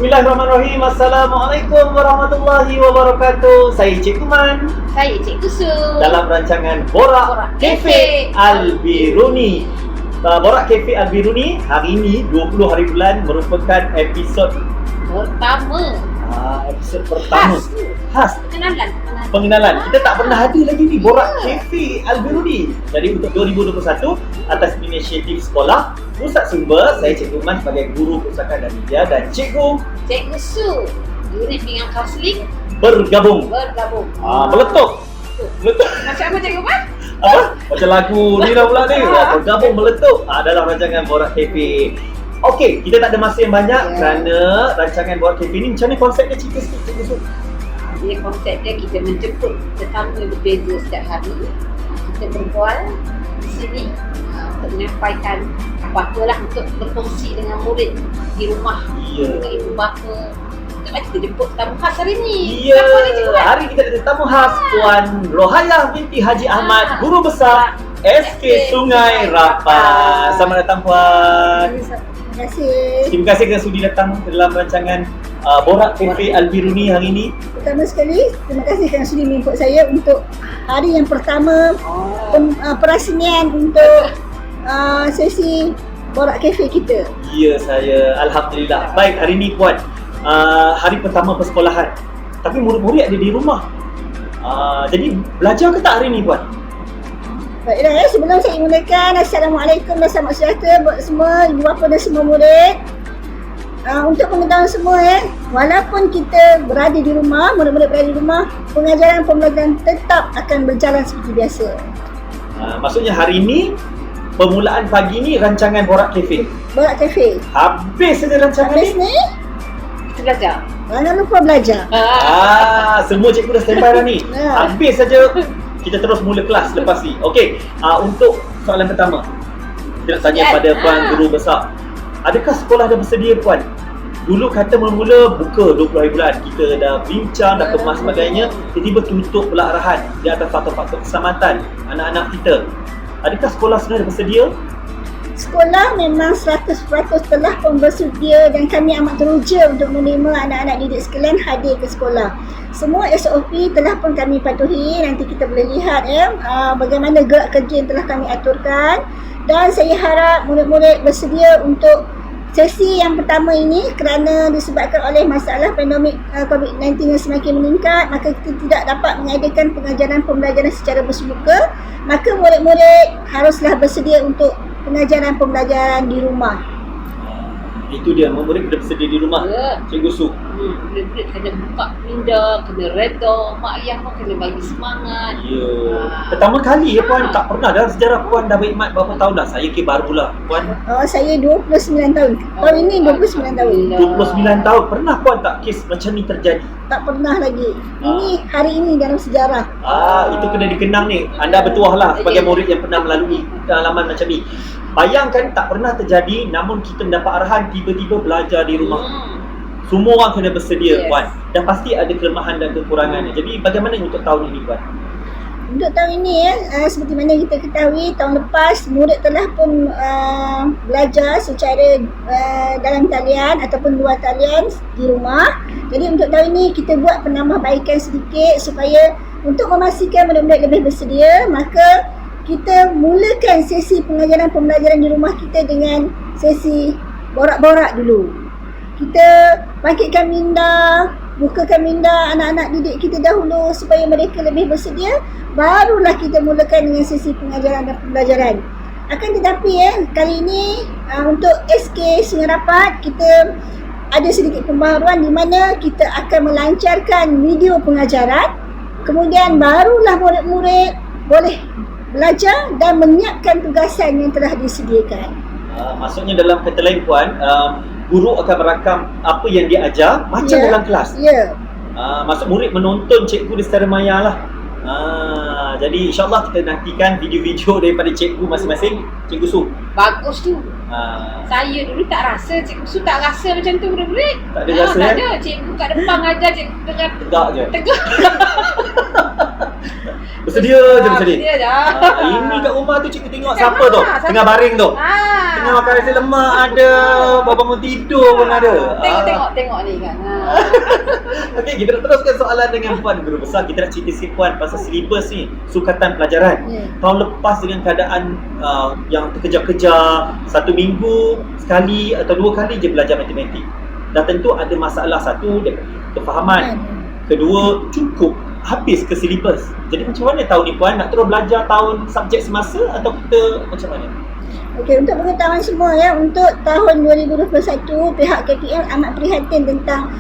Bismillahirrahmanirrahim. Assalamualaikum warahmatullahi wabarakatuh. Saya Cikgu Man. Saya Cikgu Su. Dalam rancangan Borak Cafe Al-Biruni. Borak Cafe Al-Biruni hari ini 20 hari bulan merupakan episod pertama. Episod pertama. Khas. Pengenalan. Kita tak pernah ada lagi ni Borak Cafe Al-Biruni. Jadi untuk 2021 atas inisiatif sekolah, Pusat Sumber, saya Cikgu Man sebagai Guru Pusakaan dan Media dan Cikgu Su, Unit Bingang Kaunseling bergabung. Meletup. Macam apa Cikgu Man? Apa? Macam lagu ni dah pula ni. Bergabung meletup dalam rancangan Borak Cafe. Okey, kita tak ada masa yang banyak kerana rancangan Borak Cafe ni macam mana konsepnya, cerita sikit Cikgu Su. Dia konsep dia kita menjemput tetamu yang berbeza setiap hari. Kita berbual di sini untuk menyampaikan apa-apalah untuk berkongsi dengan murid di rumah, dengan ibu bapa. Kita jemput tetamu khas hari ni. Ya, hari kita ada tetamu khas Puan Rohayah binti Haji Ahmad, Guru Besar SK Sungai Rapaz. Selamat datang Puan. Terima kasih. Terima kasih kerana sudi datang dalam rancangan Borak Cafe Al-Biruni hari ini. Pertama sekali, terima kasih kerana sudi menjemput saya untuk hari yang pertama perasmian untuk sesi Borak Cafe kita. Ya, saya Alhamdulillah. Baik, hari ini Puan, hari pertama persekolahan. Tapi murid-murid ada di rumah. Jadi belajar ke tak hari ni Puan? Baiklah, sebelum saya mulakan, Assalamualaikum dan selamat sejahtera buat semua ibu bapa dan semua murid. Untuk pengetahuan semua, walaupun kita berada di rumah, murid-murid berada di rumah, pengajaran pembelajaran tetap akan berjalan seperti biasa. Maksudnya hari ini, permulaan pagi ni rancangan Borak Cafe. Borak Cafe. Habis saja rancangan Habis ni, Kita belajar. jangan lupa belajar. Semua cikgu dah standby dah ni. Habis saja kita terus mula kelas lepas ni. Okey, untuk soalan pertama, kita nak tanya pada Puan Guru Besar. Adakah sekolah dah bersedia Puan? Dulu kata mula-mula buka 20 hari bulan, kita dah bincang, dah kemas sebagainya, tiba-tiba tutup pula arahan di atas faktor-faktor keselamatan anak-anak kita. Adakah sekolah sebenarnya dah bersedia? Sekolah memang 100% telah pun bersedia dan kami amat teruja untuk menerima anak-anak didik sekalian hadir ke sekolah. Semua SOP telah pun kami patuhi. Nanti kita boleh lihat bagaimana gerak kerja yang telah kami aturkan. Dan saya harap murid-murid bersedia untuk sesi yang pertama ini kerana disebabkan oleh masalah pandemik COVID-19 yang semakin meningkat, maka kita tidak dapat mengadakan pengajaran pembelajaran secara bersemuka. Maka murid-murid haruslah bersedia untuk pengajaran pembelajaran di rumah. Itu dia, murid kena bersedia di rumah. Cikgu Su. Murid-murid kena buka minda, kena reda, mak ayah pun kena bagi semangat. Pertama kali Puan, tak pernah dalam sejarah Puan dah berkhidmat berapa tahun dah? Saya barulah Puan. Saya 29 tahun. Tahun ini 29 tahun. 29 tahun. Pernah Puan tak kes macam ni terjadi? Tak pernah lagi. Ini hari ini dalam sejarah. Itu kena dikenang ni. Anda bertuah lah sebagai murid yang pernah melalui pengalaman macam ni. Bayangkan tak pernah terjadi, namun kita mendapat arahan tiba-tiba belajar di rumah. Semua orang kena bersedia Puan. Dan pasti ada kelemahan dan kekurangannya. Jadi bagaimana untuk tahun ini Puan? Untuk tahun ini seperti mana kita ketahui, tahun lepas murid telah pun belajar secara dalam talian ataupun luar talian di rumah. Jadi untuk tahun ini kita buat penambahbaikan sedikit supaya untuk memastikan murid-murid lebih bersedia, maka kita mulakan sesi pengajaran pembelajaran di rumah kita dengan sesi borak-borak dulu. Kita bangkitkan minda, bukakan minda anak-anak didik kita dahulu supaya mereka lebih bersedia, barulah kita mulakan dengan sesi pengajaran dan pembelajaran. Akan tetapi kali ini untuk SK Sungai Rapaz kita ada sedikit pembaharuan di mana kita akan melancarkan video pengajaran, kemudian barulah murid-murid boleh belajar dan menyiapkan tugasan yang telah disediakan. Maksudnya dalam kata lain Puan, guru akan merakam apa yang dia ajar macam dalam kelas. Maksud murid menonton cikgu secara maya lah. Jadi insyaAllah kita nantikan video-video daripada cikgu masing-masing. Cikgu Su, Bagus tu. Saya dulu tak rasa, Cikgu Su tak rasa macam tu murid-murid. Tak ada rasa tak ada. Cikgu kat depan ajar, cikgu dengan tegak je. Tegak. Bersedia je bersedia. Dia dah. Ini kat rumah tu cikgu tengok siapa tu? Tengah baring tu. Tengah makan nasi lemak ada, baru bangun tidur pun ada. Tengok ni kan. Okey, kita nak teruskan soalan dengan Puan Guru Besar. Kita nak cerita sikit Puan pasal silibus ni, sukatan pelajaran. Tahun lepas dengan keadaan yang terkejar-kejar, 1 minggu sekali atau 2 kali je belajar matematik. Dah tentu ada masalah, satu daripada kefahaman, kedua cukup habis ke silibus. Jadi macam mana tahun ni Puan? Nak terus belajar tahun subjek semasa atau kita macam mana? Okey, untuk pengetahuan semua ya, untuk tahun 2021 pihak KPM amat prihatin tentang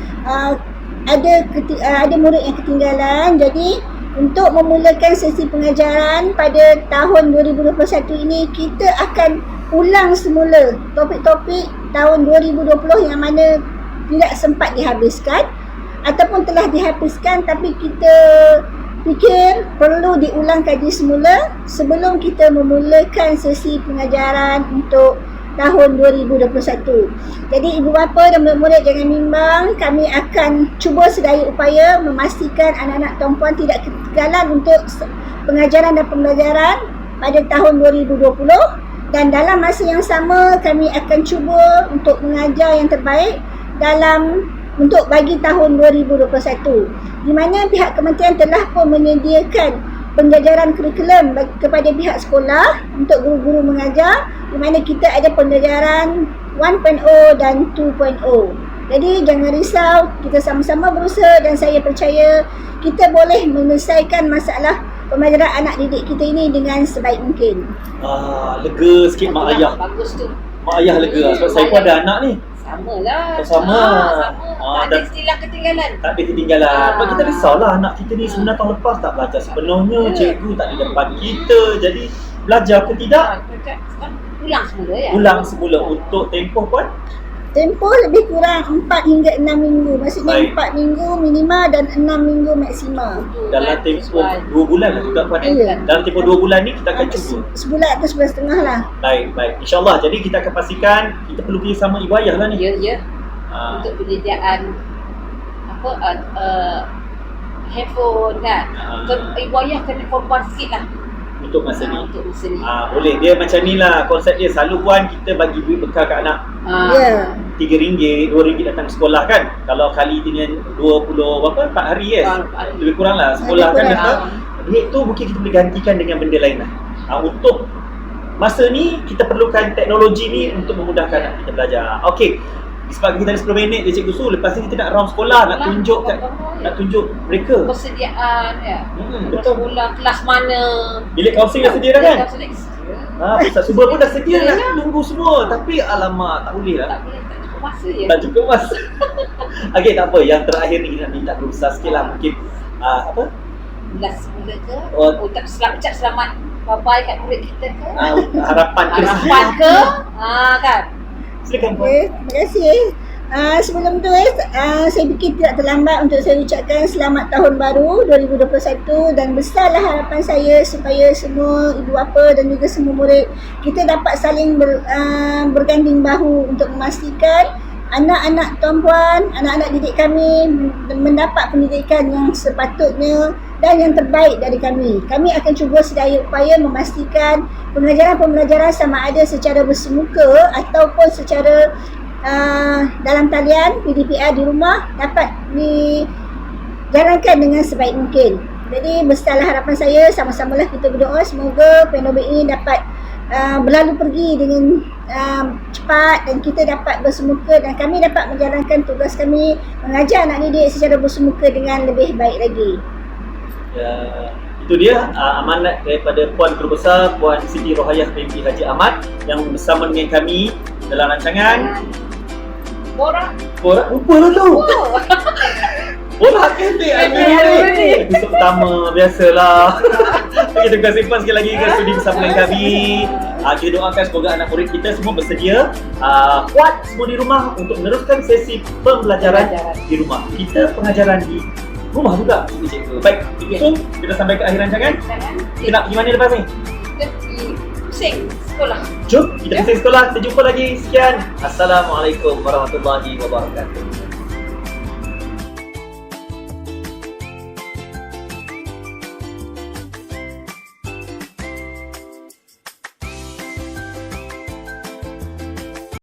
ada murid yang ketinggalan. Jadi untuk memulakan sesi pengajaran pada tahun 2021 ini, kita akan ulang semula topik-topik tahun 2020 yang mana tidak sempat dihabiskan ataupun telah dihabiskan tapi kita fikir perlu diulang kaji semula sebelum kita memulakan sesi pengajaran untuk tahun 2021. Jadi ibu bapa dan murid-murid jangan bimbang, kami akan cuba sedaya upaya memastikan anak-anak tuan puan tidak ketinggalan untuk pengajaran dan pembelajaran pada tahun 2020, dan dalam masa yang sama kami akan cuba untuk mengajar yang terbaik untuk bagi tahun 2021, di mana pihak kementerian telah pun menyediakan pembelajaran kurikulum kepada pihak sekolah untuk guru-guru mengajar, di mana kita ada pembelajaran 1.0 dan 2.0. Jadi jangan risau, kita sama-sama berusaha dan saya percaya kita boleh menyelesaikan masalah pembelajaran anak didik kita ini dengan sebaik mungkin. Lega sikit mak ayah. Bagus tu. Mak ayah lega sebab saya pun ada anak ni. Sama lah. Sama. Tak ada istilah ketinggalan. Tak ada ketinggalan. Sebab kita risaulah anak kita ni sebenarnya tahun lepas tak belajar sepenuhnya. Cikgu tak ada depan kita. Jadi belajar ke tidak? Ulang semula ya. Ulang semula. Untuk tempoh Puan? Tempoh lebih kurang 4 hingga 6 minggu. Maksudnya 4 minggu minima dan 6 minggu maksima. Dalam tempoh 2 bulan lah juga Puan. Dalam tempoh 2 bulan ni kita akan cuba. Sebulan atau sebulan setengah lah. Baik. InsyaAllah. Jadi kita akan pastikan kita perlu pergi sama ibu ayah lah ni. Ya. Untuk penyediaan handphone kan. Ibu ayah kena korban sikit lah untuk masa ni. Boleh. Dia macam ni lah konsep dia. Selalu Puan kita bagi duit bekal kat anak. RM3, RM2 datang ke sekolah kan. Kalau kali dengan 4 hari lebih kurang lah sekolah kan datang. Duit tu mungkin kita boleh gantikan dengan benda lain lah. Untuk masa ni kita perlukan teknologi ni untuk memudahkan anak kita belajar. Okey. Sebab kita ada 10 minit je Cikgu Su. Lepas ni kita nak round sekolah, nak tunjuk mereka persediaan ya. Betul. Sekolah kelas mana. Bilik kaunseling dah sedia dah kan? Pusat subur pun dah sedia Ya. nak tunggu semua. Tapi alamak tak boleh lah. Tak cukup masa je. Tak cukup masa. Okey, tak apa. Yang terakhir ni kita nak minta berusaha sikit lah. Mungkin Belas semula ke? Tak selamat bye-bye kat murid kita ke? harapan ke? Kan? Silakan Puan. Okay, terima kasih. Sebelum tu saya fikir tidak terlambat untuk saya ucapkan selamat tahun baru 2021, dan besarlah harapan saya supaya semua ibu bapa dan juga semua murid kita dapat saling berganding bahu untuk memastikan anak-anak tuan puan, anak-anak didik kami mendapat pendidikan yang sepatutnya dan yang terbaik dari kami. Kami akan cuba sedaya upaya memastikan pembelajaran sama ada secara bersemuka ataupun secara dalam talian PDPR di rumah dapat dijalankan dengan sebaik mungkin. Jadi besarlah harapan saya, sama-samalah kita berdoa semoga pandemik ini dapat berlalu pergi dengan cepat dan kita dapat bersemuka dan kami dapat menjalankan tugas kami mengajar anak didik secara bersemuka dengan lebih baik lagi. Ya, itu dia amanat daripada Puan Guru Besar Puan Siti Rohayah binti Haji Ahmad yang bersama dengan kami dalam rancangan Borak lupa lah tu. Borak Cafe episod pertama biasalah. Okay, terima kasih Puan sekali lagi kerana sudi bersama dengan kami. Kita doakan semoga anak murid kita semua bersedia kuat semua di rumah untuk meneruskan sesi pembelajaran di rumah. Kita pengajaran di rumah juga cikgu. Baik, so kita sampai ke akhir rancangan. Kita nak pergi mana lepas ni? Kita pergi pusing sekolah. Jom kita pusing sekolah. Kita jumpa lagi. Sekian. Assalamualaikum warahmatullahi wabarakatuh.